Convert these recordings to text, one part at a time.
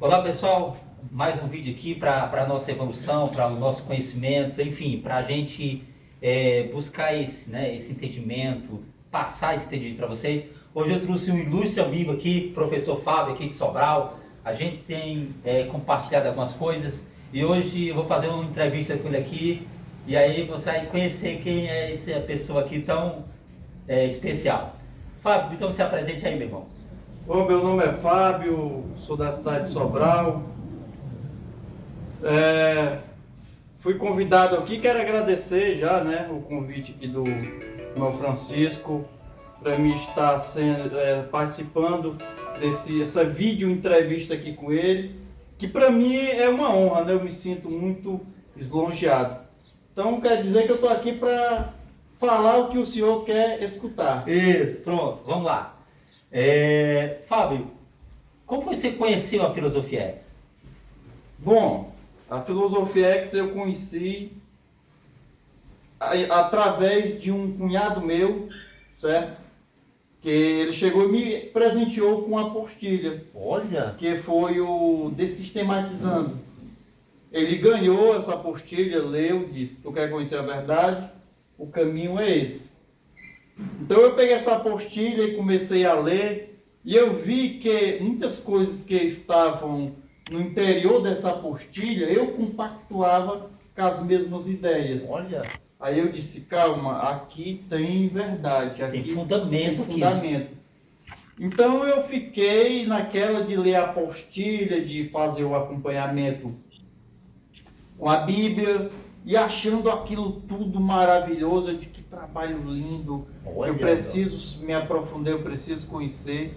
Olá pessoal, mais um vídeo aqui para a nossa evolução, para o nosso conhecimento, enfim, para a gente buscar esse entendimento, passar esse entendimento para vocês. Hoje eu trouxe um ilustre amigo aqui, professor Fábio aqui de Sobral. A gente tem compartilhado algumas coisas e hoje eu vou fazer uma entrevista com ele aqui e aí você vai conhecer quem é essa pessoa aqui tão especial. Fábio, então se apresente aí, meu irmão. Bom, meu nome é Fábio, sou da cidade de Sobral. Fui convidado aqui, quero agradecer já, o convite aqui do irmão Francisco para mim estar participando dessa vídeo entrevista aqui com ele, que para mim é uma honra, Eu me sinto muito lisonjeado. Então quer dizer que eu estou aqui para falar o que o senhor quer escutar. Isso, pronto, vamos lá. Fábio, como foi que você conheceu a Filosofia X? Bom, a Filosofia X eu conheci através de um cunhado meu, certo? Que ele chegou e me presenteou com uma apostila. Olha! Que foi o Desistematizando. Ele ganhou essa apostila, leu, disse: tu quer conhecer a verdade? O caminho é esse. Então eu peguei essa apostila e comecei a ler, e eu vi que muitas coisas que estavam no interior dessa apostila, eu compactuava com as mesmas ideias. Olha! Aí eu disse: calma, aqui tem verdade, aqui tem fundamento. Tem fundamento. Então eu fiquei naquela de ler a apostila, de fazer o acompanhamento com a Bíblia, e achando aquilo tudo maravilhoso, de que trabalho lindo. Olha, eu preciso me aprofundar, eu preciso conhecer.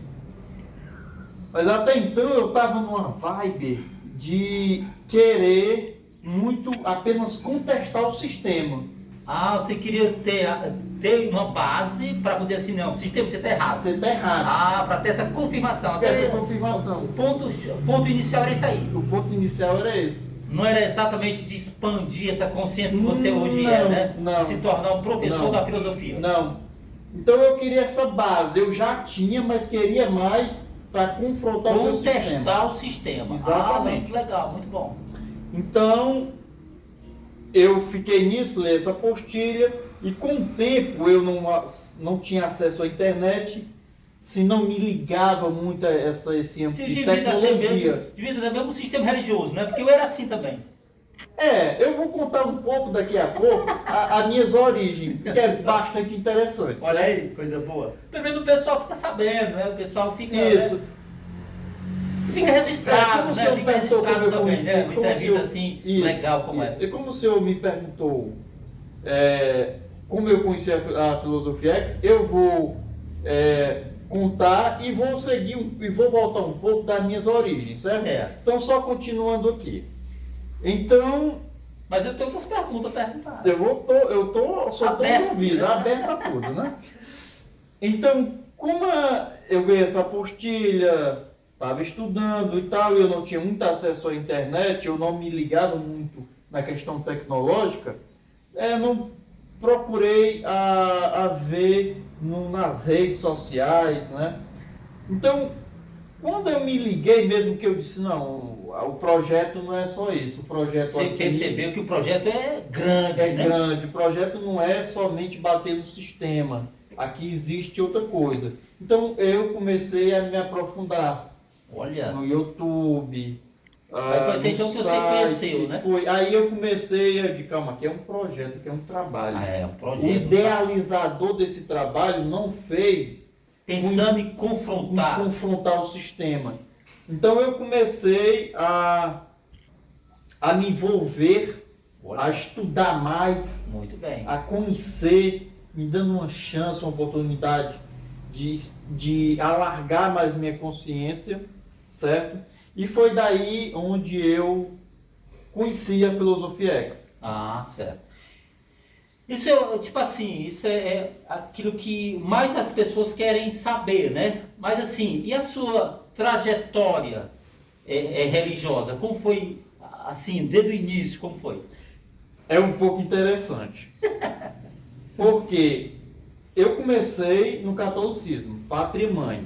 Mas até então eu estava numa vibe de querer muito apenas contestar o sistema. Ah, você queria ter uma base para poder assim, não, o sistema você está errado. Você está errado. Ah, para ter essa confirmação. confirmação. O ponto inicial era isso aí. O ponto inicial era esse. Não era exatamente de expandir essa consciência que você hoje é, né? Não. Se tornar um professor da filosofia. Não. Então eu queria essa base. Eu já tinha, mas queria mais para confrontar o sistema. Contestar o sistema. Exatamente. Ah, muito legal, muito bom. Então, eu fiquei nisso, li essa apostila, e com o tempo eu não tinha acesso à internet, se não me ligava muito a esse âmbito de tecnologia. Devido até mesmo o sistema religioso, né? Porque eu era assim também. Eu vou contar um pouco daqui a pouco as minhas origens, que é bastante interessante. Olha aí, coisa boa. Pelo menos o pessoal fica sabendo, né? O pessoal fica... Isso. Né? Fica registrado, né? Fica registrado também, né? Uma entrevista assim, legal como essa. E como o senhor me perguntou como eu conheci a Filosofia X, eu vou contar e vou seguir e vou voltar um pouco das minhas origens, certo? Então, só continuando aqui. Então... Mas eu tenho outras perguntas a perguntar. Eu tô soltando ouvido, aberto a tudo, né? Então, como eu ganhei essa apostila, estava estudando e tal, eu não tinha muito acesso à internet, eu não me ligava muito na questão tecnológica, não procurei a ver nas redes sociais, né? Então, quando eu me liguei mesmo, que eu disse: não, o projeto não é só isso, o projeto... Você percebeu que o projeto é grande, né? Grande, o projeto não é somente bater no sistema, aqui existe outra coisa. Então eu comecei a me aprofundar. Olha. No YouTube. Aí foi até então que você conheceu, né? Aí eu comecei a dizer: calma, aqui é um projeto, aqui é um trabalho. É um projeto. O idealizador desse trabalho não fez pensando em confrontar o sistema. Então eu comecei a me envolver, a estudar mais, muito bem, a conhecer, me dando uma chance, uma oportunidade de alargar mais minha consciência, certo? E foi daí onde eu conheci a Filosofia X. Ah, certo. Isso é, tipo assim, isso é aquilo que mais as pessoas querem saber, né? Mas assim, e a sua trajetória religiosa? Como foi, assim, desde o início, como foi? É um pouco interessante. Porque eu comecei no catolicismo, pátria e mãe.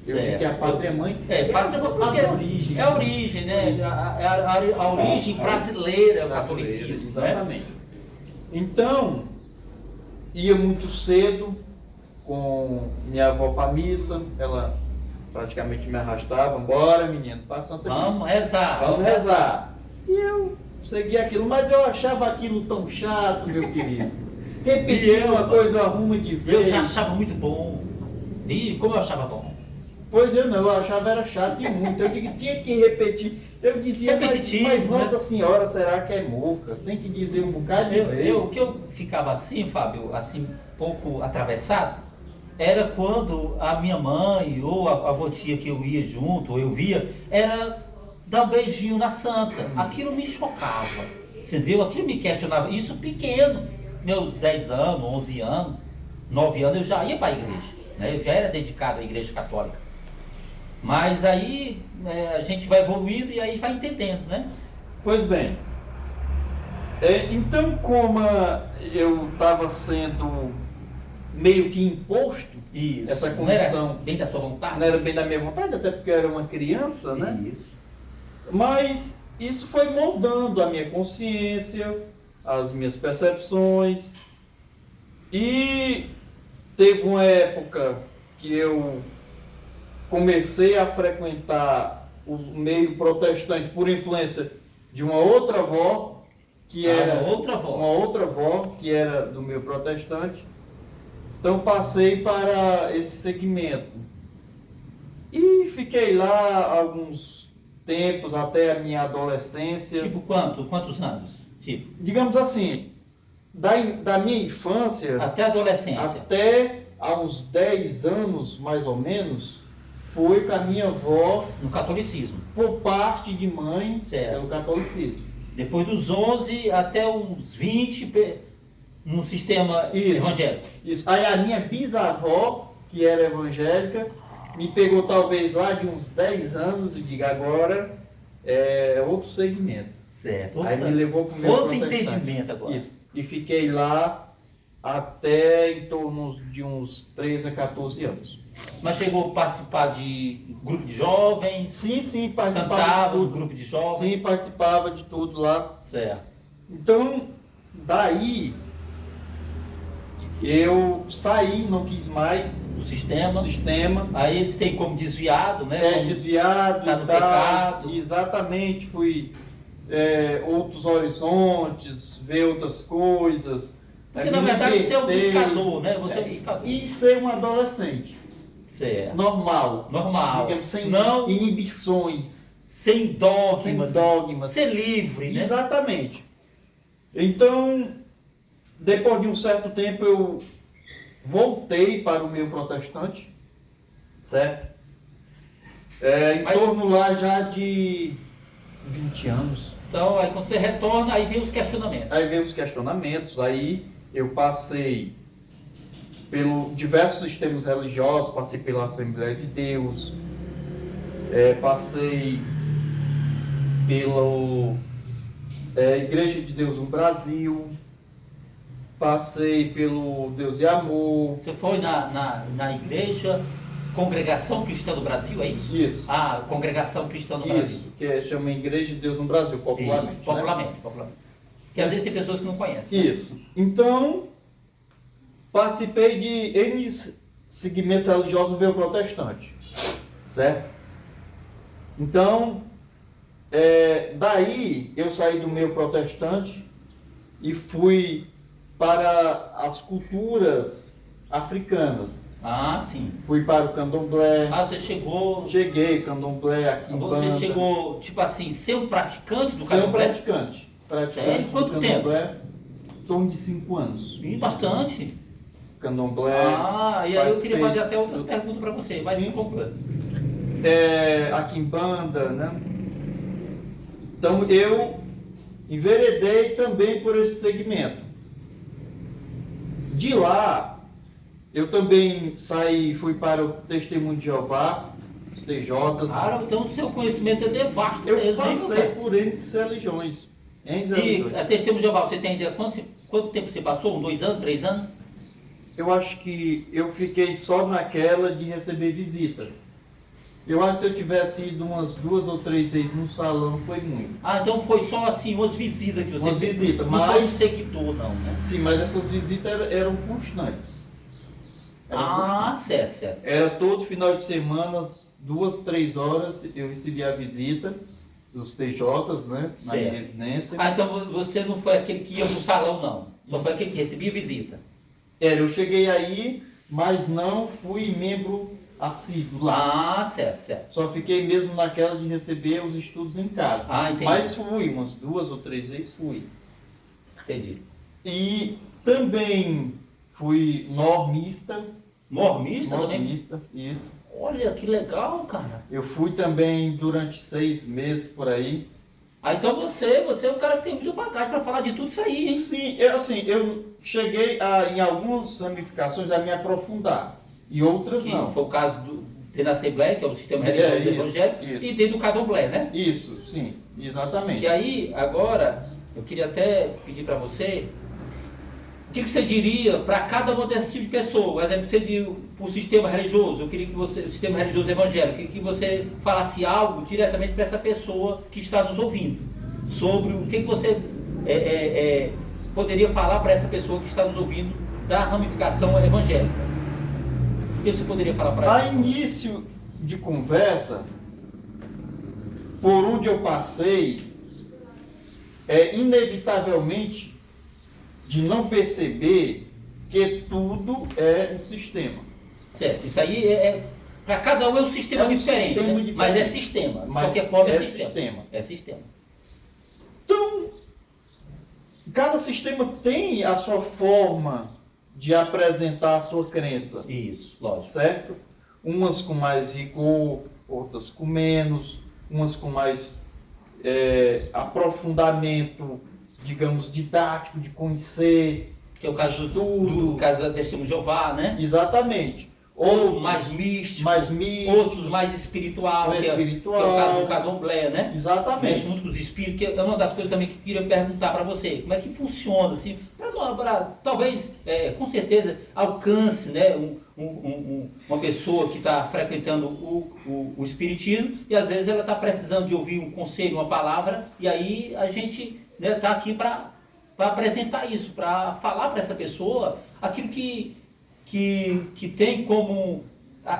Eu digo que a pátria mãe as origens. É a origem, né? A origem brasileira é o catolicismo. Exatamente. Né? Então, ia muito cedo com minha avó para missa, ela praticamente me arrastava, bora menino, para Santa Missa. Vamos rezar. Vamos rezar. E eu seguia aquilo, mas eu achava aquilo tão chato, meu querido. Repetir uma coisa, arruma de vez. Eu já achava muito bom. E como eu achava bom? Pois eu achava era chato e muito. Eu digo, tinha que repetir. Eu dizia, mas Nossa Senhora, será que é moca? Tem que dizer um bocado de vez. O que eu ficava assim, Fábio, assim, um pouco atravessado, era quando a minha mãe ou a avó tia que eu ia junto, ou eu via, era dar um beijinho na santa. Aquilo me chocava, entendeu? Aquilo me questionava. Isso pequeno, meus 10 anos, 11 anos, 9 anos, eu já ia para a igreja, né? Eu já era dedicado à igreja católica. Mas aí a gente vai evoluindo e aí vai entendendo, né? Pois bem, então como eu estava sendo meio que imposto, isso, essa condição... Não era bem da sua vontade? Não era bem da minha vontade, até porque eu era uma criança, né? Isso. Mas isso foi moldando a minha consciência, as minhas percepções. E teve uma época que eu comecei a frequentar o meio protestante por influência de uma outra avó, que era uma outra avó que era do meio protestante. Então passei para esse segmento e fiquei lá alguns tempos até a minha adolescência. Tipo quantos anos? Tipo, digamos assim, da minha infância até a adolescência. Até há uns 10 anos mais ou menos, foi com a minha avó no catolicismo. Por parte de mãe, certo, pelo catolicismo. Depois dos 11 até os 20 no sistema evangélico. Isso. Aí a minha bisavó, que era evangélica, me pegou talvez lá de uns 10 anos e diga agora é outro segmento. Certo. Aí me levou para o meu outro entendimento agora. Isso. E fiquei lá até em torno de uns 13 a 14 anos. Mas chegou a participar de grupo de jovens? Sim, participava. Cantava no grupo de jovens? Sim, participava de tudo lá. Certo. Então, daí eu saí, não quis mais o sistema. Aí eles têm como desviado, né? Desviado tá no pecado. Exatamente, fui outros horizontes, ver outras coisas. Porque na verdade você é um buscador, né? Você é um buscador. E ser um adolescente. Certo. Normal. Digamos, sem inibições. Sem dogmas. Ser livre, né? Exatamente. Então, depois de um certo tempo, eu voltei para o meio protestante, certo? Em torno lá já de 20 anos. Então, aí quando você retorna, aí vem os questionamentos. Aí eu passei pelo diversos sistemas religiosos, passei pela Assembleia de Deus, passei pela Igreja de Deus no Brasil, passei pelo Deus e Amor. Você foi na igreja Congregação Cristã do Brasil, é isso? Isso. Ah, Congregação Cristã do Brasil. Isso, que chama Igreja de Deus no Brasil, popularmente. Isso, popularmente. Porque às vezes tem pessoas que não conhecem. Isso. Né? Então, participei de N segmentos religiosos do meio protestante, certo? Então, daí eu saí do meio protestante e fui para as culturas africanas. Ah, sim. Fui para o candomblé. Ah, você chegou... Cheguei, candomblé, aqui em Banda. Você chegou, tipo assim, ser um praticante do candomblé? Ser um praticante. Sério? Quanto tempo? Em torno de 5 anos. E bastante. Candomblé. Ah, e aí eu queria fazer até outras perguntas para você, mas me conclua. Aqui em Banda, né? Então eu enveredei também por esse segmento. De lá, eu também fui para o Testemunho de Jeová, os TJs. Cara, então o seu conhecimento é vasto eu mesmo. Eu passei por N religiões. E a Testemunho de Jeová, você tem ideia quanto tempo você passou? 2 anos, 3 anos? Eu acho que eu fiquei só naquela de receber visita. Eu acho que se eu tivesse ido umas 2 ou 3 vezes no salão, foi muito. Ah, então foi só assim, umas visitas que você Umas fez. visitas, Não foi um mas... seguidor, não, né? Sim, mas essas visitas eram constantes. Certo, certo. Era todo final de semana, 2, 3 horas, eu recebia a visita dos TJs, né? Na minha Certo. residência. Ah, então você não foi aquele que ia pro salão, não. Só foi aquele que recebia visita. Eu cheguei aí, mas não fui membro assíduo lá. Certo, certo. Só fiquei mesmo naquela de receber os estudos em casa. Entendi. Mas fui, umas 2 ou 3 vezes fui. Entendi. E também fui normista. Normista também? Normista, isso. Olha, que legal, cara. Eu fui também durante 6 meses por aí. Então você é um cara que tem muito bagagem para falar de tudo isso aí, hein? Sim, eu cheguei em algumas ramificações a me aprofundar. E outras Que não. foi o caso dentro da Assembleia, que é o sistema religioso isso, evangélico, isso. e dentro do Candomblé, né? Isso, sim, exatamente. E aí, agora, eu queria até pedir para você, o que você diria para cada uma desse tipo de pessoa? Por exemplo, você viu o sistema religioso, eu queria que você, o sistema religioso evangélico, eu queria que você falasse algo diretamente para essa pessoa que está nos ouvindo, sobre o que você poderia falar para essa pessoa que está nos ouvindo da ramificação evangélica. O que você poderia falar para ela? A início de conversa, por onde eu passei, inevitavelmente de não perceber que tudo é um sistema. Certo, isso aí para cada um é um sistema diferente, sistema né? diferente. Mas é sistema, de Mas qualquer forma é sistema. sistema. É sistema. Então, cada sistema tem a sua forma de apresentar a sua crença. Isso, lógico. Certo? Umas com mais rigor, outras com menos, umas com mais aprofundamento, digamos, didático, de conhecer. Que é o caso do caso da Testemunha de Jeová, né? Exatamente. Outros mais místicos, outros mais espiritual, que é o caso do Candomblé, né? Exatamente. Mexe muito com os espíritos, que é uma das coisas também que eu queria perguntar para você. Como é que funciona, assim, para talvez, com certeza, alcance, né, uma pessoa que está frequentando o espiritismo e às vezes ela está precisando de ouvir um conselho, uma palavra, e aí a gente está aqui para apresentar isso, para falar para essa pessoa aquilo que tem como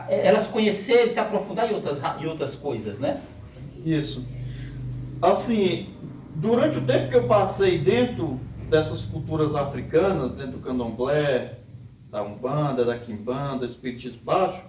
elas conhecerem, se aprofundar em outras coisas, né? Isso. Assim, durante o tempo que eu passei dentro dessas culturas africanas, dentro do candomblé, da umbanda, da quimbanda, do espiritismo baixo,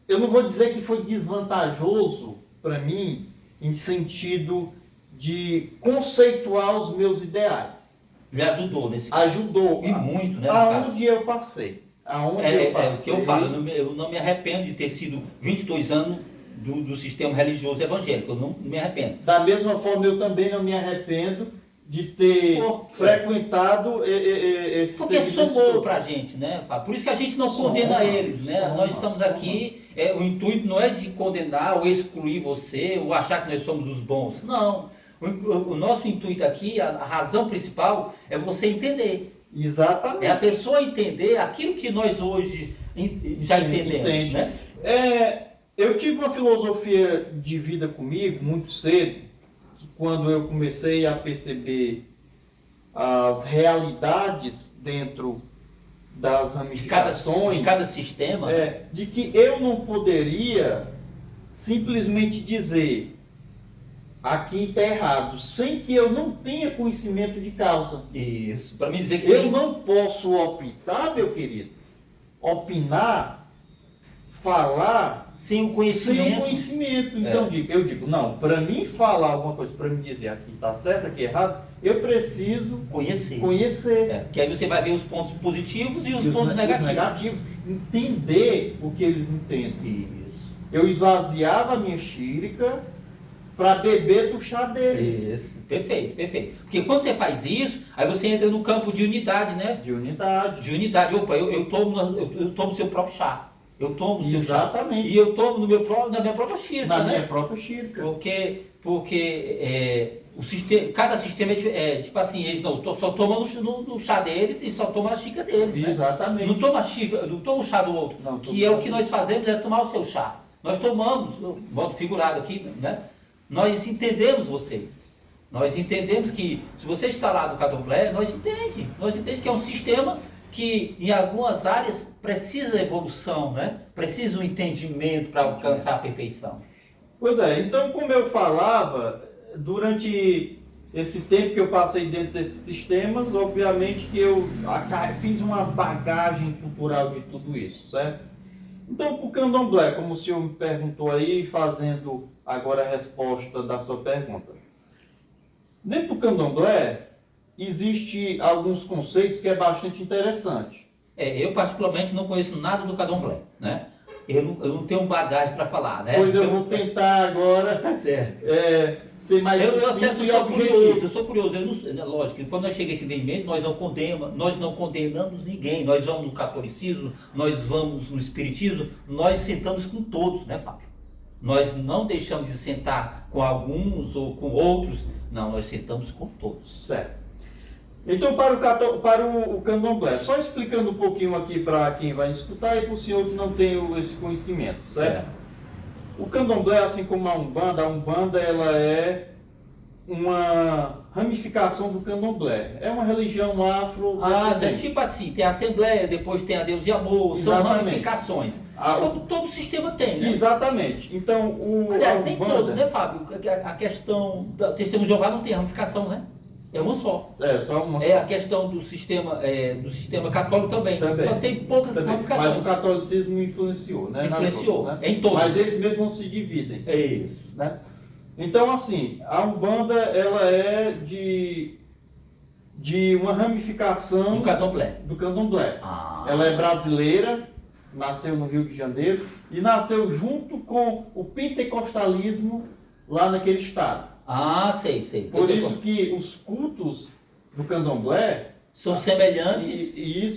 eu não vou dizer que foi desvantajoso para mim em sentido de conceituar os meus ideais. Me ajudou nesse caso. Ajudou. E muito, né? Aonde eu passei. É o que eu falo, eu não me arrependo de ter sido 22 anos do sistema religioso evangélico, eu não me arrependo. Da mesma forma, eu também não me arrependo de ter frequentado esse porque somou pra gente, né? Por isso que a gente não condena eles, né? Nós estamos aqui, o intuito não é de condenar ou excluir você, ou achar que nós somos os bons. Não. O nosso intuito aqui, a razão principal, é você entender. Exatamente. É a pessoa entender aquilo que nós hoje já entendemos, né? Eu tive uma filosofia de vida comigo muito cedo, que quando eu comecei a perceber as realidades dentro das ramificações de cada sistema, de que eu não poderia simplesmente dizer aqui está errado, sem que eu não tenha conhecimento de causa. Isso, para me dizer que eu não posso opinar, meu querido, opinar, falar sem o conhecimento. Então eu digo, não, para mim falar alguma coisa, para me dizer aqui está certo, aqui errado, eu preciso conhecer. Que aí você vai ver os pontos positivos e os pontos negativos. Entender o que eles entendem. Isso. Eu esvaziava a minha xírica para beber do chá deles. Isso, perfeito. Porque quando você faz isso, aí você entra no campo de unidade, né? De unidade. Opa, eu tomo seu próprio chá. Eu tomo o seu chá. Exatamente. E eu tomo na minha própria xícara, Na né? minha própria xícara. Porque o sistema, cada sistema tipo assim, eles só tomam no chá deles e só tomam a xícara deles, né? Exatamente. Não toma xícara, não toma o chá do outro. Não, que é o que nós fazemos, é tomar o seu chá. Nós tomamos, modo figurado aqui, né? Nós entendemos vocês. Nós entendemos que, se você está lá no Candomblé, nós entendemos que é um sistema que, em algumas áreas, precisa evolução, né? Precisa um entendimento para alcançar a perfeição. Pois é, então, como eu falava, durante esse tempo que eu passei dentro desses sistemas, obviamente que eu fiz uma bagagem cultural de tudo isso, certo? Então, para o Candomblé, como o senhor me perguntou aí, fazendo agora a resposta da sua pergunta. Dentro do Candomblé, existe alguns conceitos que é bastante interessante. Eu particularmente não conheço nada do Candomblé, né? Eu não tenho bagagem para falar, né? Pois eu vou tentar agora certo. Ser mais Eu e sou objetivo. curioso, eu sou curioso. Lógico, quando nós chegamos a esse entendimento, nós não condenamos ninguém. Nós vamos no catolicismo, nós vamos no espiritismo, nós sentamos com todos, né, Fábio? Nós não deixamos de sentar com alguns ou com outros, não, nós sentamos com todos. Certo. Então, para o Candomblé, só explicando um pouquinho aqui para quem vai escutar e para o senhor que não tem esse conhecimento, certo? O Candomblé, assim como a Umbanda ela é uma ramificação do Candomblé. É uma religião afro-descendente. Tipo assim, tem a Assembleia, depois tem a Deus e Amor, são Exatamente. ramificações. Todo sistema tem, né? Exatamente. Então, Aliás, a tem Umbanda, todos, né, Fábio? A questão do Testemunho de Jeová não tem ramificação, né? É uma só. só uma A questão do sistema católico também. Só tem poucas ramificações. Mas o catolicismo influenciou, né? Influenciou, nas outras, em todos. Mas eles mesmos não se dividem. É isso. Né? Então, assim, a Umbanda, ela é de uma ramificação Do Candomblé. do Candomblé. Ela é brasileira, nasceu no Rio de Janeiro e nasceu junto com o pentecostalismo lá naquele estado. Sei. Por isso que os cultos do Candomblé são semelhantes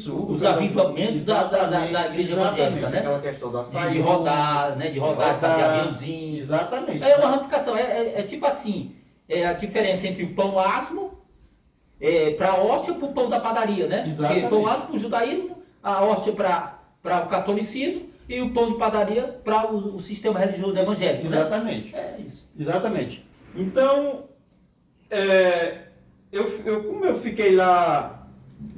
os avivamentos da igreja evangélica, né? Aquela questão da saída, de rodar, né? De fazer aviãozinho. Exatamente. É uma ramificação. É tipo assim, a diferença entre o pão asmo para a hóstia para o pão da padaria, né? Exatamente. Porque pão asmo para o judaísmo, a hóstia para o catolicismo e o pão de padaria para o sistema religioso evangélico. Exatamente. Né? É isso. Exatamente. Então, como eu fiquei lá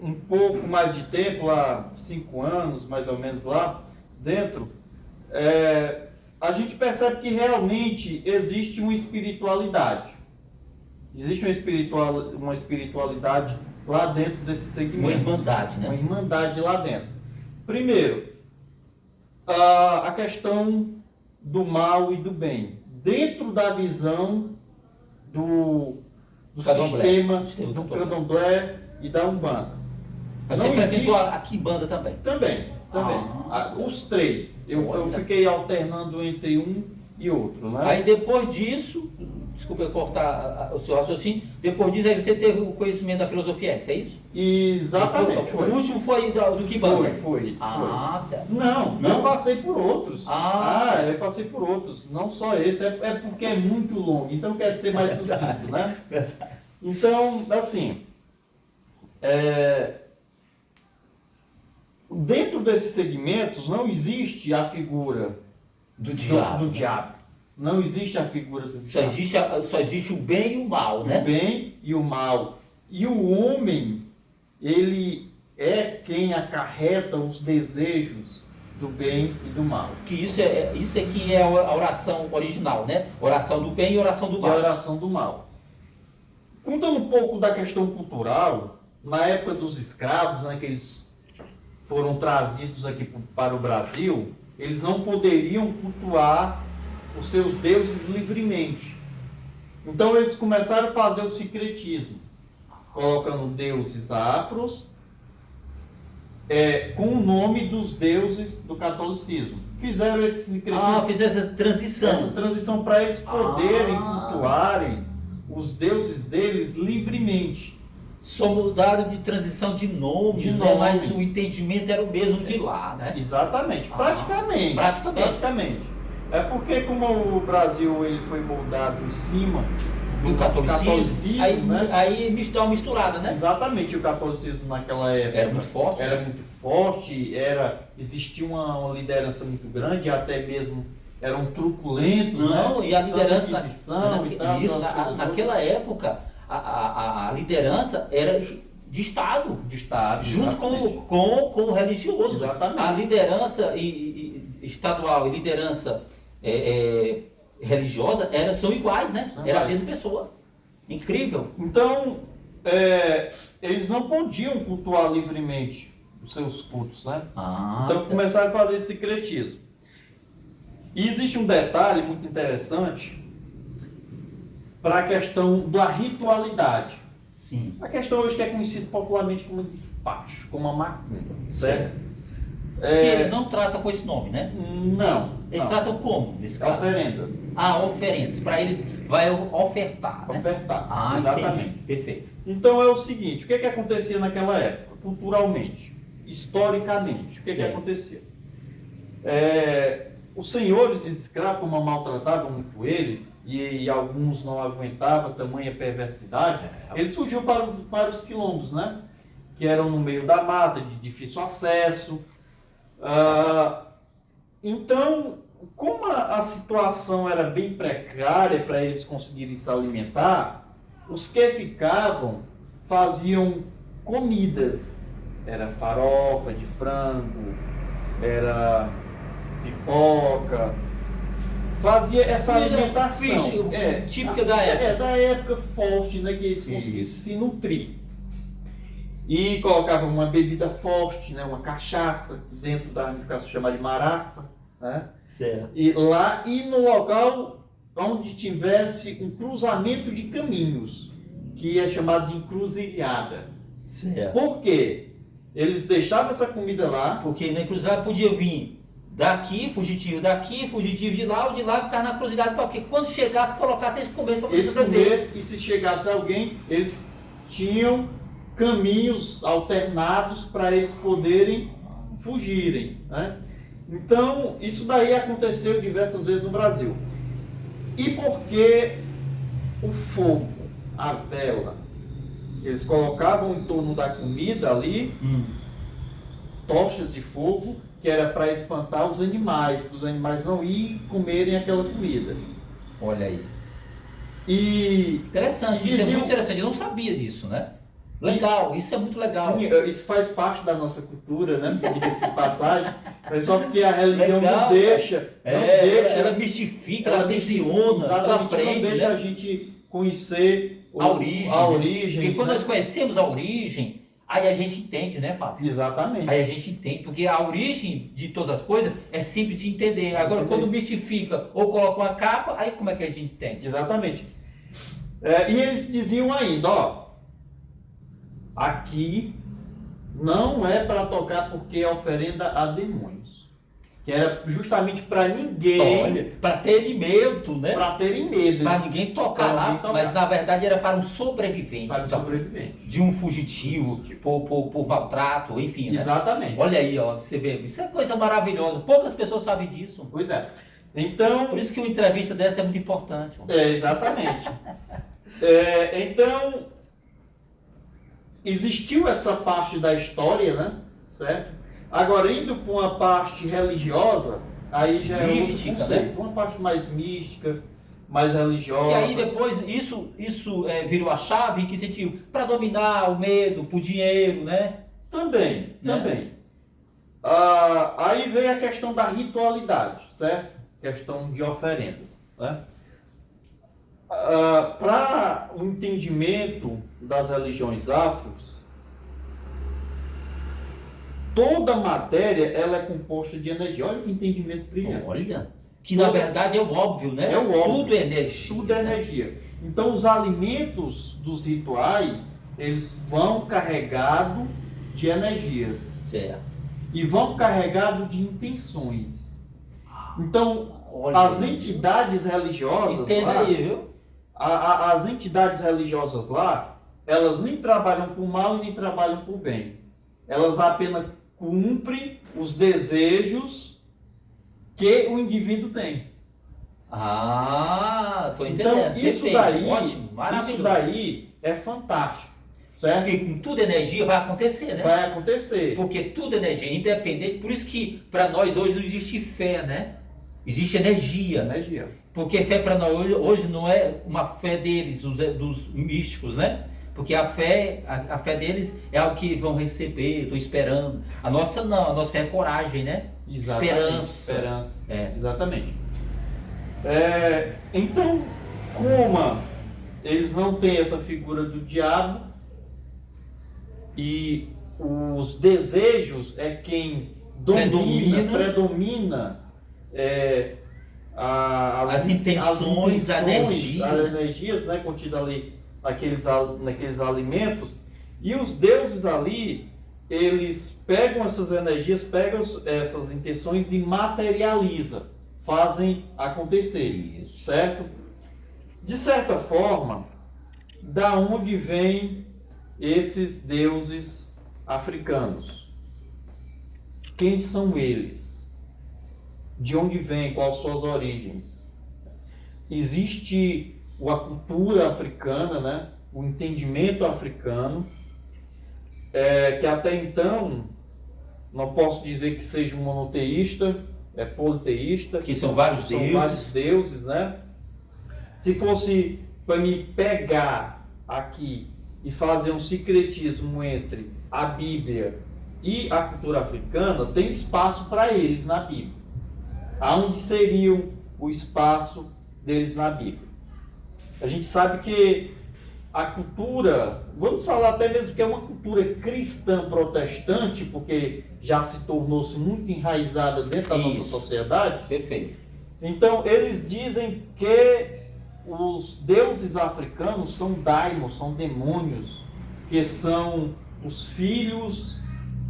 um pouco mais de tempo, lá 5 anos mais ou menos lá dentro, a gente percebe que realmente existe uma espiritualidade. Existe uma espiritualidade lá dentro desse segmento. Uma irmandade, né? Uma irmandade lá dentro. Primeiro, a questão do mal e do bem. Dentro da visão do sistema do Candomblé e da Umbanda. Mas você frequentou a Quimbanda também? Também. Os três. Eu fiquei alternando entre um e outro. Né? Aí depois disso, desculpa eu cortar o seu raciocínio, depois disso aí você teve o conhecimento da filosofia X, é isso? Exatamente. O último foi do Quimbanda? Foi. Certo. Não, eu passei por outros. Eu passei por outros. Não só esse, é porque é muito longo, então quero ser mais sucinto, né? Então, assim, dentro desses segmentos não existe a figura do diabo. Não existe a figura do diabo. Só existe o bem e o mal, né? O bem e o mal. E o homem, ele é quem acarreta os desejos do bem e do mal. Que isso aqui é a oração original, né? Oração do bem e oração do mal. E a oração do mal. Contando um pouco da questão cultural, na época dos escravos, né, que eles foram trazidos aqui para o Brasil, eles não poderiam cultuar os seus deuses livremente. Então eles começaram a fazer o sincretismo, colocando deuses afros com o nome dos deuses do catolicismo. Fizeram esse sincretismo. Fizeram essa transição. Essa transição para eles poderem cultuarem os deuses deles livremente. Só mudaram de transição de nomes, De né? Mas nomes. o entendimento era o mesmo de lá, né? Exatamente, Ah, praticamente. praticamente. É porque como o Brasil ele foi moldado em cima Do catolicismo, aí, né? aí dá uma misturada, né? Exatamente, o catolicismo naquela época Era muito forte. era muito forte, existia uma liderança muito grande, até mesmo eram truculentos, Não, né? e a liderança Santa Inquisição e tal, isso, aquelas coisas naquela época, a liderança era de Estado, de Estado, junto exatamente. com o religioso. Exatamente. A liderança estadual e liderança religiosa são iguais, né? São Era a iguais. mesma pessoa. Incrível. Então, eles não podiam cultuar livremente os seus cultos, né? Então certo. começaram a fazer esse secretismo. E existe um detalhe muito interessante para a questão da ritualidade. Sim. A questão hoje que é conhecido popularmente como despacho, como a macumba, certo? Porque eles não tratam com esse nome, né? Não. Eles não. tratam como, nesse caso? Oferendas. Oferendas. Para eles, vai ofertar, né? Ofertar. Exatamente. Entendi. Perfeito. Então é o seguinte, o que acontecia naquela época, culturalmente, historicamente, o que Certo. acontecia? Os senhores de escravos, como maltratavam muito eles, e alguns não aguentavam tamanha perversidade, eles fugiam para os quilombos, né? Que eram no meio da mata, de difícil acesso. Então, como a situação era bem precária para eles conseguirem se alimentar, os que ficavam faziam comidas. Era farofa de frango, era pipoca, fazia essa alimentação. Típica da época. Da época forte, né, que eles conseguissem se nutrir. E colocavam uma bebida forte, né, uma cachaça, dentro da ramificação chamada de marafa, né? Certo. E lá e no local onde tivesse um cruzamento de caminhos, que é chamado de encruzilhada. Certo. Por quê? Eles deixavam essa comida lá. Porque na encruzilhada podia vir daqui, fugitivo de lá, ou de lá ficar na encruzilhada, porque quando chegasse, colocasse, eles comessem para poder Eles sobreviver. comessem, e se chegasse alguém, eles tinham caminhos alternados para eles poderem fugirem, né? Então, isso daí aconteceu diversas vezes no Brasil. E por que o fogo, a vela? Eles colocavam em torno da comida ali tochas de fogo, que era para espantar os animais, para os animais não irem comerem aquela comida. Olha aí. E Interessante, isso é muito interessante. Eu não sabia disso, né? Legal, isso é muito legal. sim, isso faz parte da nossa cultura, né? Diga-se de passagem, mas só porque a religião Legal, não deixa, ela mistifica, ela tensiona, ela exatamente, aprende, não deixa né? a gente conhecer A origem. a origem. E quando né? nós conhecemos a origem, aí a gente entende, né, Fábio? Exatamente. Aí a gente entende, porque a origem de todas as coisas é simples de entender. Agora, quando mistifica ou coloca uma capa, aí como é que a gente entende? Exatamente. E eles diziam ainda, ó, aqui não é para tocar porque é oferenda a demônios. Que era justamente para ninguém, Olha, para terem medo, né? para terem medo. Para ninguém tocar Pra lá, ninguém tocar. mas na verdade era para um sobrevivente. Para Então, sobrevivente. de um fugitivo, por maltrato, enfim, né? Exatamente. Olha aí, ó, você vê, isso é coisa maravilhosa. Poucas pessoas sabem disso. Pois é. Então, Por isso que uma entrevista dessa é muito importante. exatamente. Então, existiu essa parte da história, né? Certo? Agora, indo para uma parte religiosa, aí já é Mística, outro conceito. né? Uma parte mais mística, mais religiosa. E aí depois isso virou a chave em que sentido? Para dominar o medo, por dinheiro, né? Também, Né? também. Aí vem a questão da ritualidade, certo? Questão de oferendas, né? Para o entendimento das religiões afros, toda matéria ela é composta de energia. Olha que entendimento brilhante. Olha, que na verdade é o óbvio, né? É o óbvio. Tudo é energia. Tudo é né? energia. Então os alimentos dos rituais, eles vão carregados de energias. Certo. E vão carregados de intenções. Então, Olha as aí. entidades religiosas Entenda lá, aí, viu? as entidades religiosas lá, elas nem trabalham por mal nem trabalham por bem. Elas apenas cumprem os desejos que o indivíduo tem. Tô entendendo. Então, isso Perfeito, daí, ótimo, maravilhoso. isso daí é fantástico, certo? Porque com tudo energia vai acontecer, né? Vai acontecer. Porque tudo é energia, independente. Por isso que para nós hoje não existe fé, né? Existe energia. Energia. Porque fé para nós hoje não é uma fé deles, dos místicos, né? Porque a fé deles é algo que vão receber, estou esperando. A nossa não, a nossa fé é coragem, né? Esperança. É. Exatamente. Então, como eles não têm essa figura do diabo e os desejos é quem predomina as intenções, a energia. As energias, né, contidas ali naqueles alimentos, e os deuses ali, eles pegam essas energias, pegam essas intenções e materializam, fazem acontecer, Isso. certo? De certa forma, da onde vêm esses deuses africanos? Quem são eles? De onde vêm? Quais suas origens? Existe a cultura africana, né? O entendimento africano, que até então não posso dizer que seja um monoteísta, é politeísta, Que são vários deuses. vários deuses, né? Se fosse para me pegar aqui e fazer um sincretismo entre a Bíblia e a cultura africana, tem espaço para eles na Bíblia. Aonde seria o espaço deles na Bíblia? A gente sabe que a cultura, vamos falar até mesmo que é uma cultura cristã protestante, porque já se tornou-se muito enraizada dentro da nossa sociedade. Perfeito. Então, eles dizem que os deuses africanos são daimons, são demônios, que são os filhos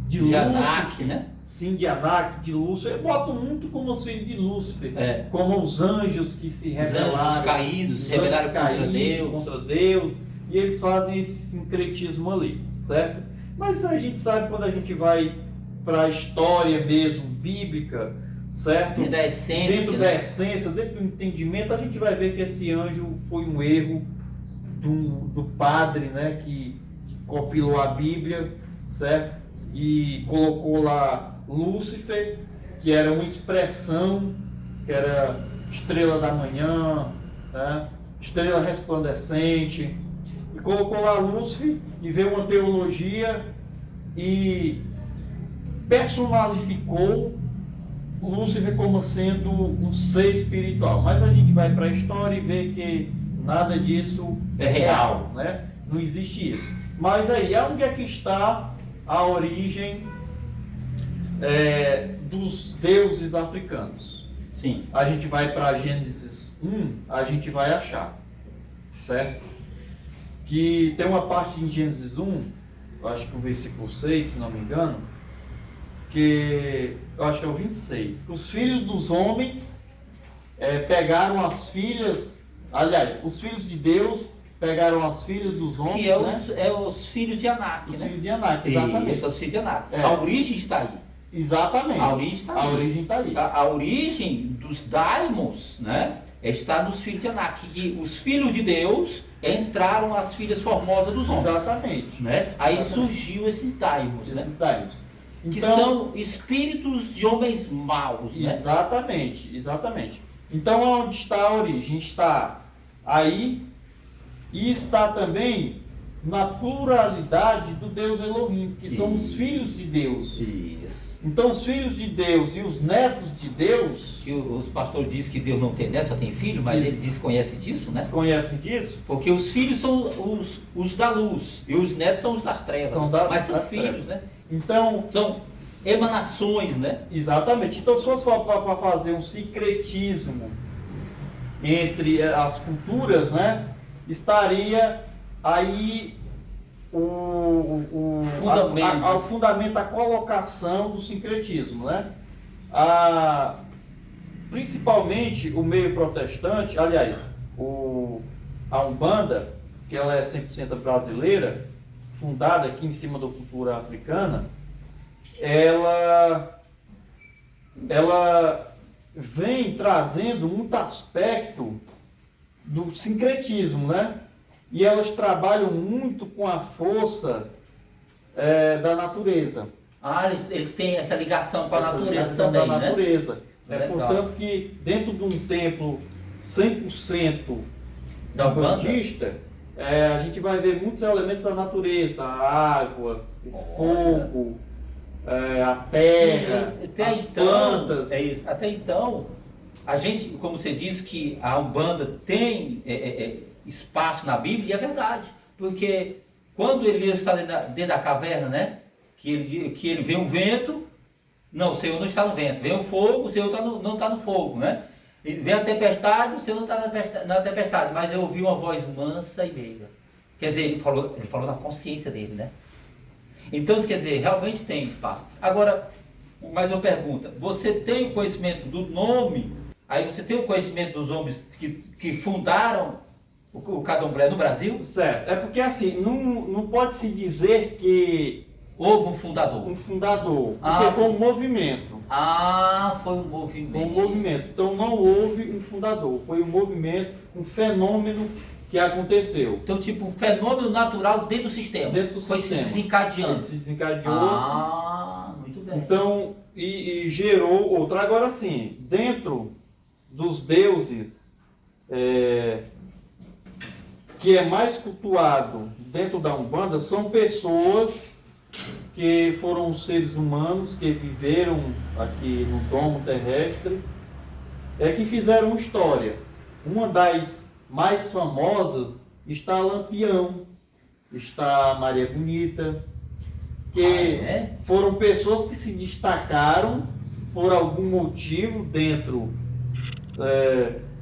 de Lúcifer, Anak, né? Sim, de Anak, de Lúcifer. Eu boto muito como os filhos de Lúcifer, como os anjos que se rebelaram, os anjos caídos, se rebelaram contra Deus, e eles fazem esse sincretismo ali, certo? Mas a gente sabe, quando a gente vai para a história mesmo bíblica, certo? Dentro da essência, dentro da essência, dentro do entendimento, a gente vai ver que esse anjo foi um erro do padre, né, que compilou a Bíblia, certo? E colocou lá Lúcifer, que era uma expressão, que era estrela da manhã, né? Estrela resplandecente, e colocou lá Lúcifer e veio uma teologia e personalificou Lúcifer como sendo um ser espiritual. Mas a gente vai para a história e vê que nada disso é real, né? Não existe isso. Mas aí, onde é que está a origem dos deuses africanos? Sim. A gente vai para Gênesis 1, a gente vai achar, certo? Que tem uma parte em Gênesis 1, eu acho que o versículo 6, se não me engano, que eu acho que é o 26, que os filhos dos homens pegaram as filhas, aliás, os filhos de Deus pegaram as filhas dos homens, que os filhos de Anak, os né? filhos de Anak, exatamente. Isso, os filhos de Anak. A origem está aí. Exatamente. A origem está aí. A origem está aí. A origem dos daimons, né, está nos filhos de Anak, que os filhos de Deus entraram as filhas formosas dos homens. Exatamente. Né? Aí Exatamente. surgiu esses daimons, Esses né? daimons. Que Então, são espíritos de homens maus, né? Exatamente, exatamente. Então, onde está a origem? Está aí e está também na pluralidade do Deus Elohim, que são os filhos de Deus. Isso. Então, os filhos de Deus e os netos de Deus... Que os pastores dizem que Deus não tem neto, só tem filho, mas eles desconhecem disso, né? Desconhecem disso? Porque os filhos são os da luz e os netos são os das trevas. Mas são filhos, né? Então... São emanações, né? Exatamente. Então, se fosse para fazer um sincretismo entre as culturas, né, estaria aí o fundamento, a colocação do sincretismo, né? Principalmente o meio protestante, aliás, a Umbanda, que ela é 100% brasileira, fundada aqui em cima da cultura africana, ela vem trazendo muito aspecto do sincretismo, né? E elas trabalham muito com a força da natureza. Ah, eles têm essa ligação com a natureza ligação também, da natureza. Legal. Portanto que dentro de um templo 100% Da Umbanda? bandista, a gente vai ver muitos elementos da natureza, a água, o fogo, a terra, Até as então, plantas. é isso. Até então, a gente, como você disse que a Umbanda tem espaço na Bíblia, e é verdade. Porque quando Elias está dentro da caverna, né? Que ele vê o vento, não, o Senhor não está no vento. Vê o fogo, o Senhor não está no fogo, né? E vê a tempestade, o Senhor não está na tempestade. Mas eu ouvi uma voz mansa e meiga. Quer dizer, ele falou da consciência dele, né? Então, quer dizer, realmente tem espaço. Agora, mais uma pergunta. Você tem o conhecimento do nome, aí você tem o conhecimento dos homens que fundaram o Candomblé no Brasil? Certo. É porque assim, não pode se dizer que Houve um fundador. um fundador, porque foi um movimento. Ah, foi um movimento. Foi um movimento. Então não houve um fundador, foi um movimento, um fenômeno que aconteceu. Então, tipo, um fenômeno natural dentro do sistema. Dentro do foi sistema. se desencadeando. Ele se desencadeou. Ah, muito bem. Então, e gerou outra. Agora sim, dentro dos deuses que é mais cultuado dentro da Umbanda, são pessoas que foram seres humanos que viveram aqui no domo terrestre, que fizeram história. Uma das mais famosas está Lampião, está Maria Bonita, que foram pessoas que se destacaram por algum motivo dentro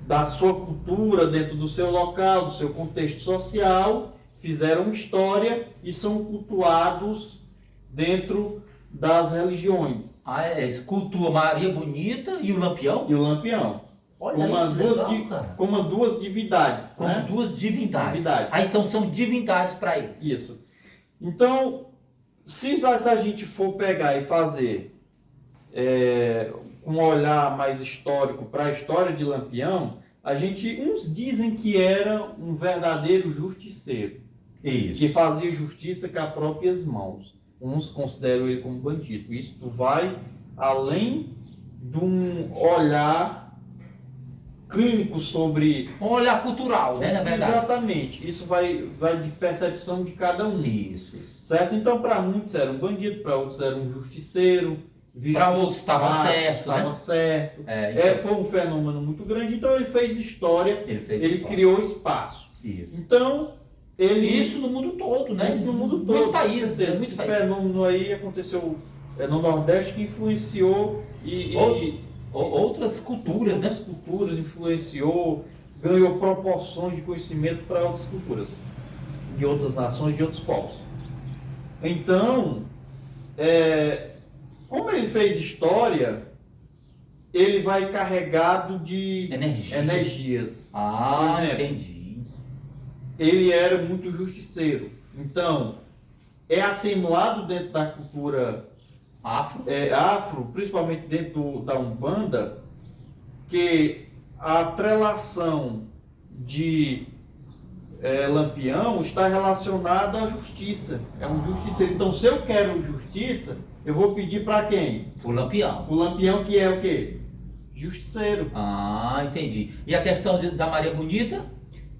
da sua cultura, dentro do seu local, do seu contexto social, fizeram história e são cultuados dentro das religiões. Ah, eles cultuam Maria Bonita e o Lampião? E o Lampião. Olha aí, como duas divindades. Como né? duas divindades. Divindades. Ah, então são divindades para eles. Isso. Então, se a gente for pegar e fazer um olhar mais histórico para a história de Lampião, uns dizem que era um verdadeiro justiceiro. Isso. Que fazia justiça com as próprias mãos. Uns consideram ele como bandido. Isso vai além de um olhar clínico sobre... Um olhar cultural, né, na verdade. Exatamente. Isso vai de percepção de cada um. Isso. Certo? Então, para muitos era um bandido, para outros era um justiceiro. Para outros estava certo, estava né? certo. Então. Foi um fenômeno muito grande. Então, ele fez história. Ele história. criou espaço. Isso. Então... Isso no mundo todo, né? Isso no mundo todo. Muitos países. Esse fenômeno aí aconteceu no Nordeste, que influenciou outras culturas, né? Outras culturas, influenciou, ganhou proporções de conhecimento para outras culturas, de outras nações, de outros povos. Então, como ele fez história, ele vai carregado de energias. Ah, por exemplo, entendi. Ele era muito justiceiro. Então, é atenuado dentro da cultura afro, principalmente dentro da Umbanda, que a atrelação de Lampião está relacionada à justiça. É um justiceiro. Então, se eu quero justiça, eu vou pedir para quem? O Lampião. O Lampião, que é o quê? Justiceiro. Ah, entendi. E a questão da Maria Bonita?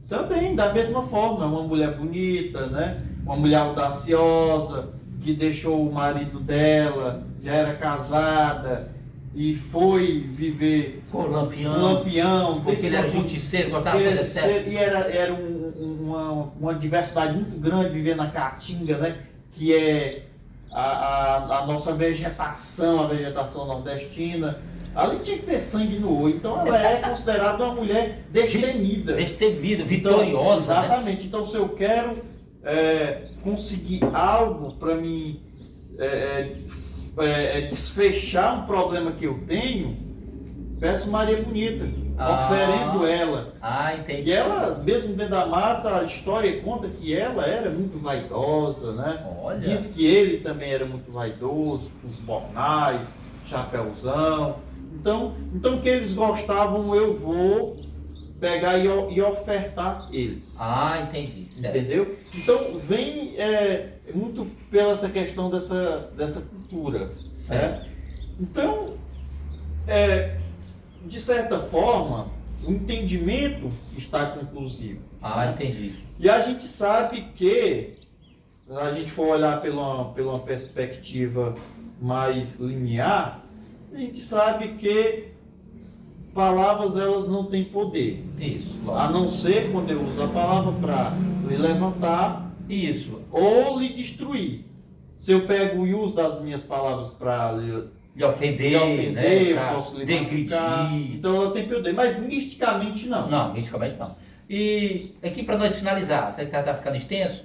Também, da mesma forma, uma mulher bonita, né? Uma mulher audaciosa, que deixou o marido dela, já era casada, e foi viver com o Lampião. Porque ele era justiceiro, gostava de fazer certo. E era uma diversidade muito grande viver na Caatinga, né? Que é a nossa vegetação, a vegetação nordestina. Ali tinha que ter sangue no olho, então ela é considerada uma mulher destemida. Destemida, vitoriosa. Então, exatamente. Né? Então, se eu quero conseguir algo para mim desfechar um problema que eu tenho, peço Maria Bonita, Ah. oferendo ela. Ah, entendi. E ela, mesmo dentro da mata, a história conta que ela era muito vaidosa, né? Olha. Diz que ele também era muito vaidoso, com os bornais, chapéuzão. Então o que eles gostavam, eu vou pegar e ofertar eles. Ah, entendi. Certo. Entendeu? Então vem muito pela essa questão dessa cultura. Certo. Né? Então, de certa forma, o entendimento está conclusivo. Ah, né? entendi. E a gente sabe que, se a gente for olhar pela uma perspectiva mais linear, a gente sabe que palavras elas não têm poder. Isso, A lógico. não ser quando eu uso a palavra para lhe levantar Isso. ou lhe destruir. Se eu pego e uso das minhas palavras para lhe De ofender, ofender, né? eu Pra posso lhe degredir. machucar, então ela tem poder, mas misticamente não. Não, misticamente não. E aqui para nós finalizar, sei que está ficando extenso,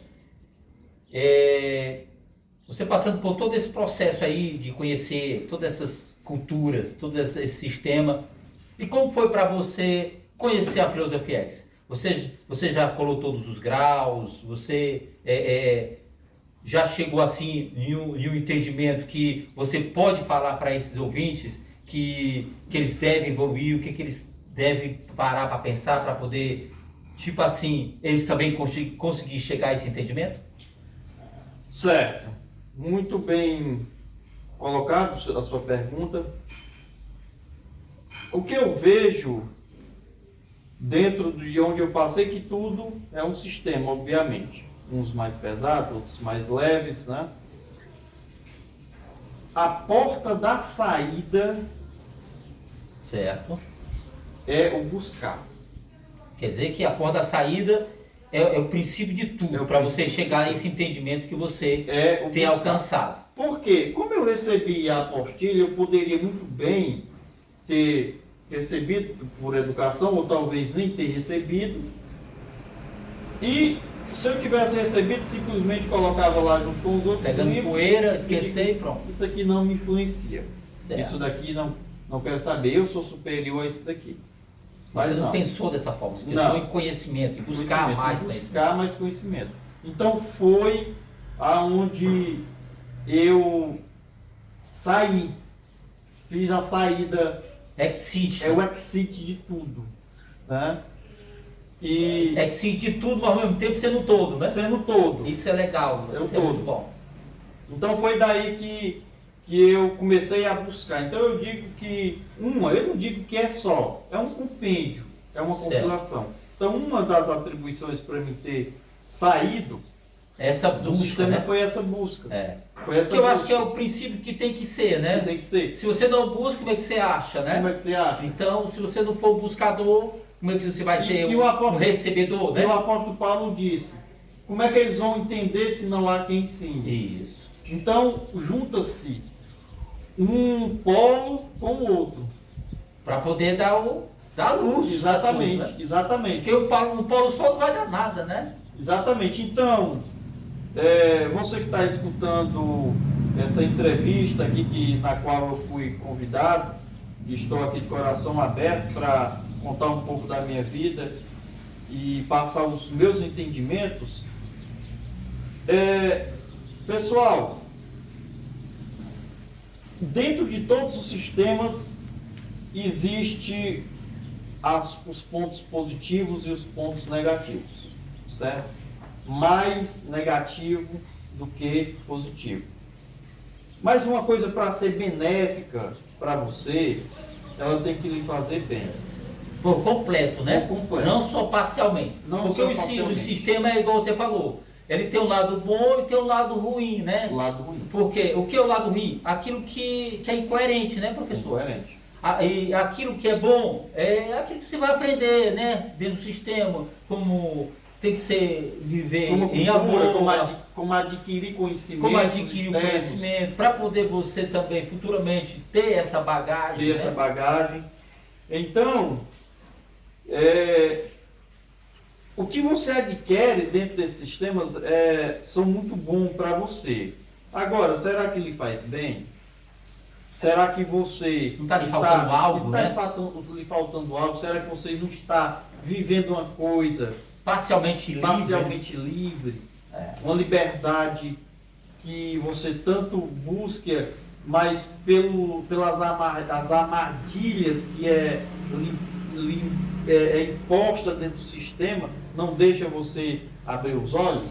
você passando por todo esse processo aí de conhecer todas essas culturas, todo esse sistema, e como foi para você conhecer a Filosofia X? Você já colou todos os graus, você já chegou assim em um entendimento que você pode falar para esses ouvintes que eles devem evoluir, o que eles devem parar para pensar para poder, tipo assim, eles também conseguir chegar a esse entendimento? Certo. Muito bem colocado a sua pergunta. O que eu vejo dentro de onde eu passei, que tudo é um sistema, obviamente. Uns mais pesados, outros mais leves, né? A porta da saída Certo. é o buscar. Quer dizer que a porta da saída é o princípio de É tudo, o para você princípio. chegar a esse entendimento que você É o tem buscar. alcançado. Porque, como eu recebi a apostilha, eu poderia muito bem ter recebido por educação, ou talvez nem ter recebido. E se eu tivesse recebido, simplesmente colocava lá junto com os outros Pegando livros, poeira, e esquecer e digo, pronto. isso aqui não me influencia. Certo. Isso daqui não quero saber, eu sou superior a isso daqui. Mas você não não. pensou dessa forma, você pensou Não. em conhecimento, em buscar Conhecimento, mais conhecimento. buscar mais conhecimento. Então foi aonde eu saí, fiz a saída, Exit. é o exit de tudo, né? E Exit de tudo, mas ao mesmo tempo sendo todo, né? sendo todo. Isso é legal, É o isso é muito todo. bom. Então foi daí que eu comecei a buscar. Então eu digo que eu não digo que é só, é um compêndio, é uma Certo. compilação. Então uma das atribuições para mim ter saído Essa do busca, sistema né? foi essa busca. É. Foi essa Que eu acho busca. que é o princípio que tem que ser, né? Tem que ser. Se você não busca, como é que você acha, né? Como é que você acha? Então, se você não for um buscador, como é que você vai E- ser e um o apóstolo- recebedor, E né? o apóstolo Paulo disse, como é que eles vão entender se não há quem ensine? Isso. Então, junta-se um polo com o outro. Para poder dar luz. Exatamente, às coisas, né? exatamente. Porque um polo só não vai dar nada, né? Exatamente. Então, você que está escutando essa entrevista aqui na qual eu fui convidado, e estou aqui de coração aberto para contar um pouco da minha vida e passar os meus entendimentos. Pessoal, dentro de todos os sistemas existe os pontos positivos e os pontos negativos, certo? Mais negativo do que positivo. Mas uma coisa para ser benéfica para você, ela tem que lhe fazer bem. Por completo, né? Por completo. Não só parcialmente. Não Porque só o parcialmente. sistema é igual você falou. Ele tem um lado bom e tem um lado ruim, né? O lado ruim. Porque o que é o lado ruim? Aquilo que é incoerente, né, professor? Incoerente. E aquilo que é bom é aquilo que você vai aprender, né? Dentro do sistema, como tem que ser viver Como em cultura, amor, como adquirir conhecimento. como adquirir o conhecimento, para poder você também futuramente ter essa bagagem. Ter né? essa bagagem. Então, o que você adquire dentro desses sistemas são muito bons para você. Agora, será que lhe faz bem? Será que você Não está lhe faltando algo, né? lhe faltando algo? Será que você não está vivendo uma coisa Parcialmente livre? Uma liberdade que você tanto busca, mas pelas as armadilhas que é imposta dentro do sistema, não deixa você abrir os olhos?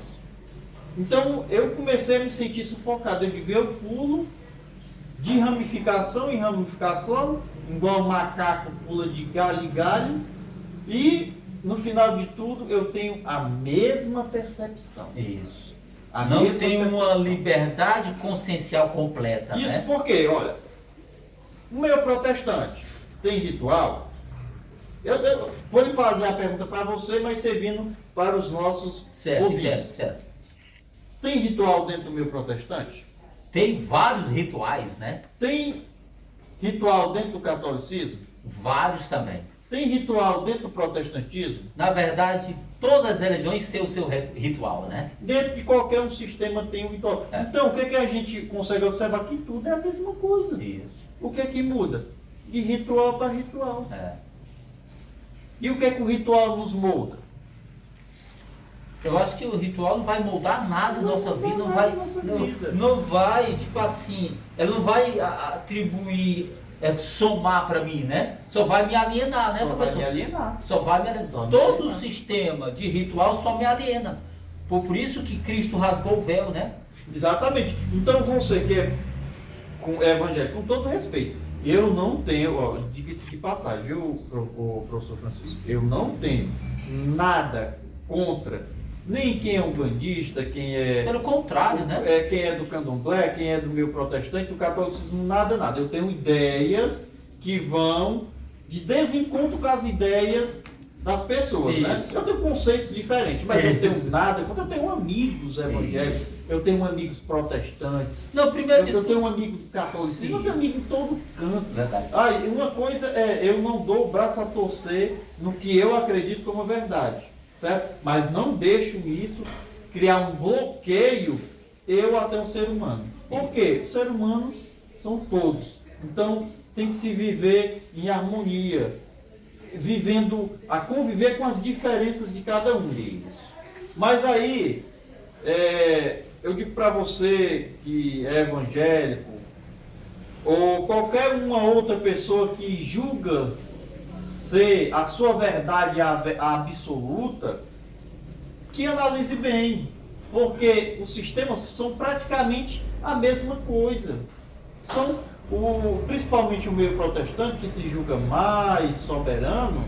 Então eu comecei a me sentir sufocado. Eu digo, eu pulo de ramificação em ramificação, igual um macaco pula de galho em galho, e no final de tudo eu tenho a mesma percepção. Isso. Não tem uma liberdade consciencial completa. Isso, né? Porque, olha, o meio protestante tem ritual. Eu vou lhe fazer a pergunta para você, mas servindo para os nossos ouvintes. Certo. Tem ritual dentro do meio protestante? Tem vários rituais, né? Tem ritual dentro do catolicismo? Vários também. Tem ritual dentro do protestantismo? Na verdade, todas as religiões têm o seu ritual, né? Dentro de qualquer um sistema tem um ritual. Então, o que a gente consegue observar? Que tudo é a mesma coisa. Isso. O que muda? De ritual para ritual. É. E o que o ritual nos molda? Eu acho que o ritual não vai moldar nada na nossa vida, não vai, tipo assim, ela não vai atribuir, somar para mim, né? Só vai me alienar, né, professor? Só vai me alienar. Só vai me alienar. Todo o sistema de ritual só me aliena. Por isso que Cristo rasgou o véu, né? Exatamente. Então você que é evangélico, com todo respeito, eu não tenho, diga-se de passagem, viu, o professor Francisco, eu não tenho nada contra nem quem é um bandista, quem é... Pelo contrário, né? Quem é do candomblé, quem é do meio protestante, do catolicismo, nada. Eu tenho ideias que vão de desencontro com as ideias das pessoas, né? Eu tenho conceitos diferentes, mas eu tenho nada, porque eu tenho amigos evangélicos, eu tenho amigos protestantes, não, primeiro eu tenho um amigo do catolicismo, eu tenho amigo em todo canto. Verdade. Uma coisa é, eu não dou o braço a torcer no que eu acredito como verdade, certo? Mas não deixo isso criar um bloqueio eu até um ser humano. Por quê? Os seres humanos são todos, então tem que se viver em harmonia, a conviver com as diferenças de cada um. Mas aí, eu digo para você que é evangélico, ou qualquer uma outra pessoa que julga ser a sua verdade a absoluta, que analise bem, porque os sistemas são praticamente a mesma coisa. Principalmente o meio protestante, que se julga mais soberano,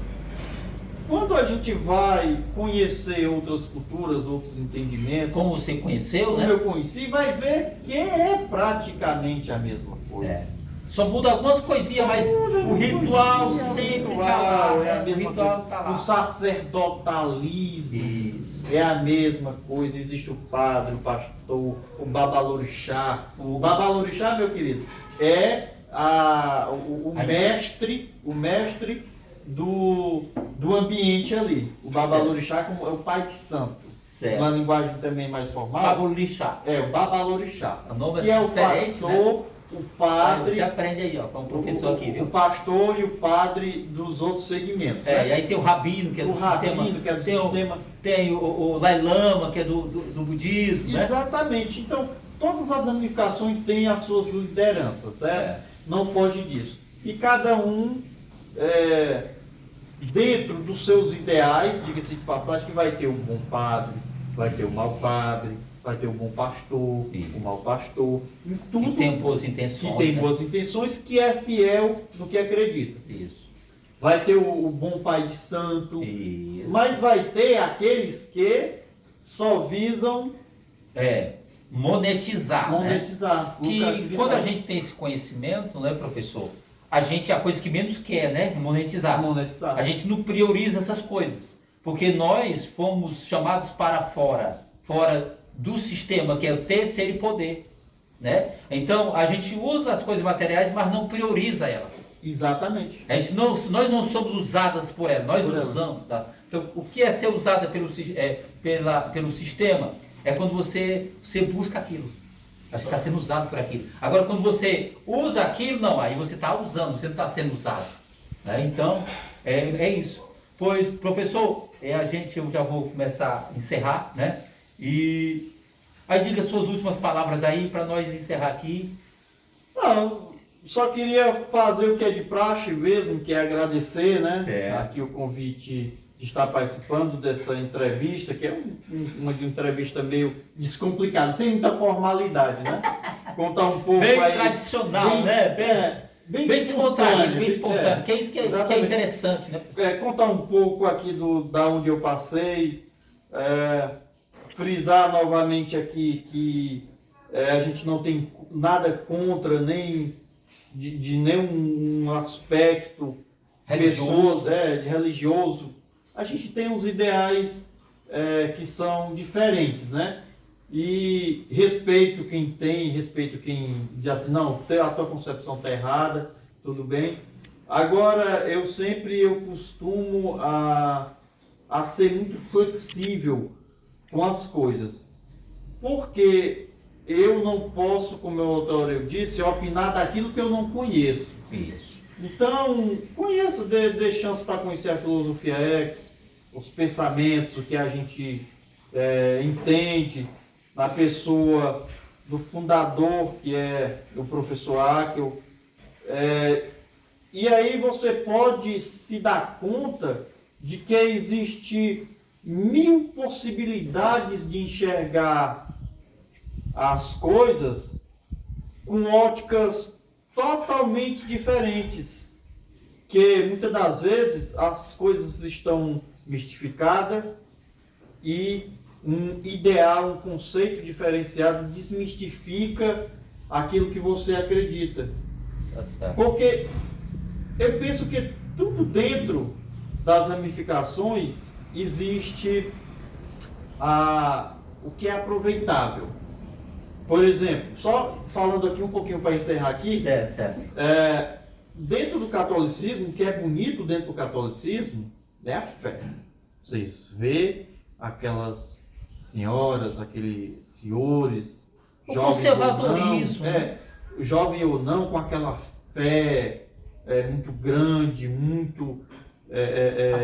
quando a gente vai conhecer outras culturas, outros entendimentos, como você conheceu, como né? eu conheci, vai ver que é praticamente a mesma coisa. Só muda algumas coisinhas, mas o ritual sempre está lá. É a mesma coisa. O sacerdotalismo é a mesma coisa. Existe o padre, o pastor, o babalorixá. O babalorixá, meu querido, é o mestre do ambiente ali. O babalorixá é o pai de santo. Certo. Uma linguagem também mais formal. Babalorixá. O babalorixá. O nome que é o diferente, pastor, né? O padre... Você aprende aí, ó, com um professor aqui, viu? O pastor e o padre dos outros segmentos. E aí tem o rabino, que é do sistema. Tem o Dalai Lama, que é do budismo, né? Exatamente. Então, todas as ramificações têm as suas lideranças, certo? Não foge disso. E cada um, dentro dos seus ideais, diga-se de passagem, que vai ter um bom padre, vai ter um mau padre, vai ter um bom pastor, um mau pastor, tudo que tem boas intenções. Que tem boas intenções, que é fiel no que acredita. Isso. Vai ter o bom pai de santo, isso. Mas vai ter aqueles que só visam monetizar. Monetizar. Né? Que quando a gente tem esse conhecimento, né, professor? A coisa que menos quer, né? Monetizar. A gente não prioriza essas coisas. Porque nós fomos chamados para fora do sistema, que é o terceiro poder, né? Então, a gente usa as coisas materiais, mas não prioriza elas. Exatamente. Nós não somos usadas por elas, nós usamos. Tá? Então, o que é ser usada pelo sistema? É quando você busca aquilo. Você está sendo usado por aquilo. Agora, quando você usa aquilo, não, aí você está usando, você não está sendo usado. Né? Então, é isso. Pois, professor, eu já vou começar a encerrar, né? E aí diga suas últimas palavras aí para nós encerrar aqui. Não, só queria fazer o que é de praxe mesmo, que é agradecer, né? Certo. Aqui o convite de estar participando dessa entrevista, que é uma entrevista meio descomplicada, sem muita formalidade, né? Contar um pouco bem aí, tradicional, bem, né? Bem espontâneo, bem espontâneo, que é isso que é interessante, né? Contar um pouco aqui da onde eu passei, frisar novamente aqui que a gente não tem nada contra, nem de nenhum aspecto Religioso. de religioso. A gente tem uns ideais que são diferentes, né? E respeito quem tem, respeito quem diz assim, não, a tua concepção está errada, tudo bem. Agora, eu costumo a ser muito flexível com as coisas, porque eu não posso, como o autor disse, opinar daquilo que eu não conheço. Isso. Então, conheça, dê chance para conhecer a filosofia X, os pensamentos, o que a gente entende na pessoa do fundador, que é o professor Haeckel. E aí você pode se dar conta de que existe 1000 possibilidades de enxergar as coisas com óticas totalmente diferentes, que muitas das vezes as coisas estão mistificadas e um ideal, um conceito diferenciado desmistifica aquilo que você acredita. Tá certo. Porque eu penso que tudo dentro das ramificações existe o que é aproveitável. Por exemplo, só falando aqui um pouquinho para encerrar aqui, Certo. Dentro do catolicismo, o que é bonito dentro do catolicismo é a fé. Vocês vê aquelas senhoras, aqueles senhores, O jovens conservadorismo. ou não, jovem ou não, com aquela fé muito grande, muito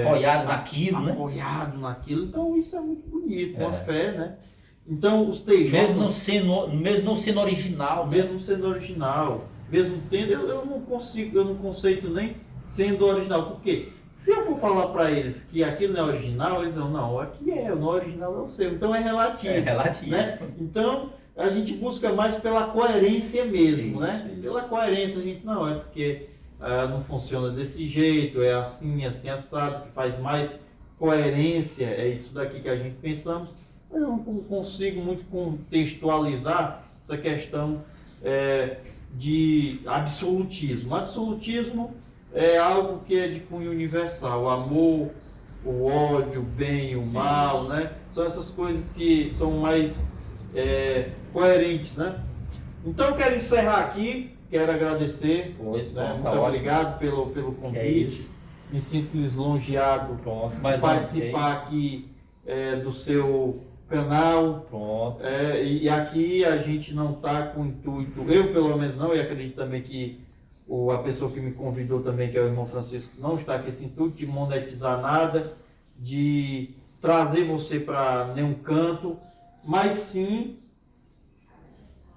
apoiado naquilo, né? apoiado naquilo. Então isso é muito bonito, uma fé, né? Então os TJs, Mesmo não sendo original, né? mesmo sendo original, mesmo tendo, eu não conceito nem sendo original. Por quê? Se eu for falar para eles que aquilo não é original, eles vão, não, aqui o não original é o seu. Então é relativo. É relativo. Né? Então a gente busca mais pela coerência mesmo, né? Isso. Pela coerência, a gente não é porque não funciona desse jeito, é assim, assado, que faz mais coerência, é isso daqui que a gente pensamos. Eu não consigo muito contextualizar essa questão de absolutismo. Absolutismo é algo que é de cunho universal, o amor, o ódio, o bem, o mal, né? São essas coisas que são mais coerentes, né? Então eu quero encerrar aqui, quero agradecer, Pois, né? tá Muito ótimo. obrigado pelo Que é convite, isso. me sinto lisonjeado Pronto, de mais uma participar aqui do seu canal. Pronto. E aqui a gente não está com intuito, eu pelo menos não, e acredito também que a pessoa que me convidou também, que é o irmão Francisco, não está com esse intuito de monetizar nada, de trazer você para nenhum canto, mas sim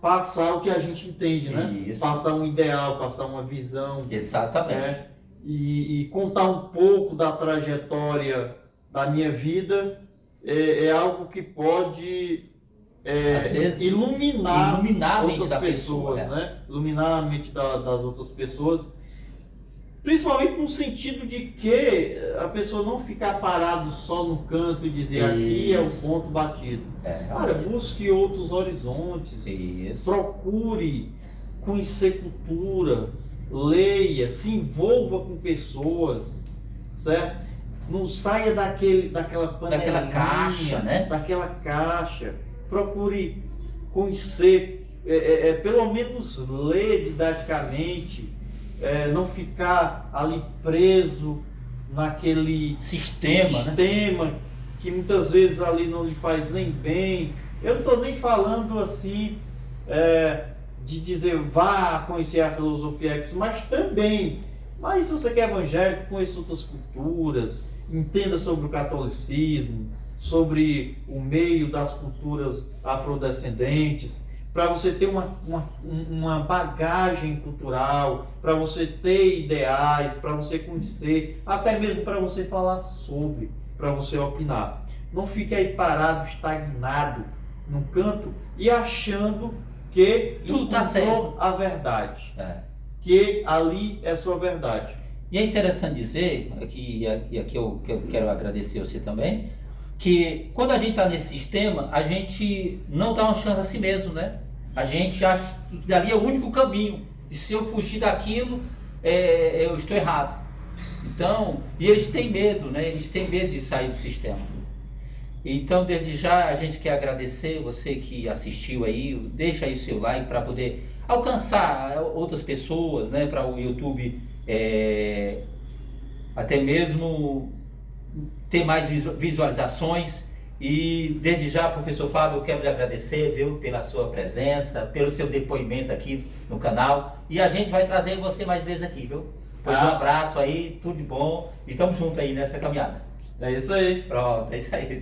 passar o que a gente entende, né? Isso. Passar um ideal, passar uma visão, Exatamente. e contar um pouco da trajetória da minha vida é algo que pode Às vezes, iluminar a mente outras da pessoas, pessoa, né? Iluminar a mente das outras pessoas, principalmente no sentido de que a pessoa não ficar parado só no canto e dizer aqui é o Isso. ponto batido. Cara, realmente. busque outros horizontes, Isso. procure conhecer cultura, leia, se envolva com pessoas, certo? Não saia daquela panelinha, Daquela caixa, né? daquela caixa. Procure conhecer, pelo menos ler didaticamente, não ficar ali preso naquele Sistema, né? que muitas vezes ali não lhe faz nem bem. Eu não estou nem falando assim de dizer vá conhecer a filosofia X, mas se você quer evangélico, conheça outras culturas, entenda sobre o catolicismo, sobre o meio das culturas afrodescendentes, para você ter uma bagagem cultural, para você ter ideais, para você conhecer, até mesmo para você falar sobre, para você opinar. Não fique aí parado, estagnado num canto e achando que tudo tá certo, a verdade, que ali é sua verdade. E é interessante dizer, e aqui eu quero agradecer você também, que quando a gente está nesse sistema, a gente não dá uma chance a si mesmo, né? A gente acha que dali é o único caminho, e se eu fugir daquilo, eu estou errado. Então, e eles têm medo, né? Eles têm medo de sair do sistema. Então, desde já, a gente quer agradecer você que assistiu aí, deixa aí o seu like para poder alcançar outras pessoas, né? Para o YouTube até mesmo ter mais visualizações. E desde já, professor Fábio, eu quero lhe agradecer, viu, pela sua presença, pelo seu depoimento aqui no canal. E a gente vai trazer você mais vezes aqui, viu? Pois um abraço aí, tudo de bom. E estamos juntos aí nessa caminhada. É isso aí. Pronto, é isso aí.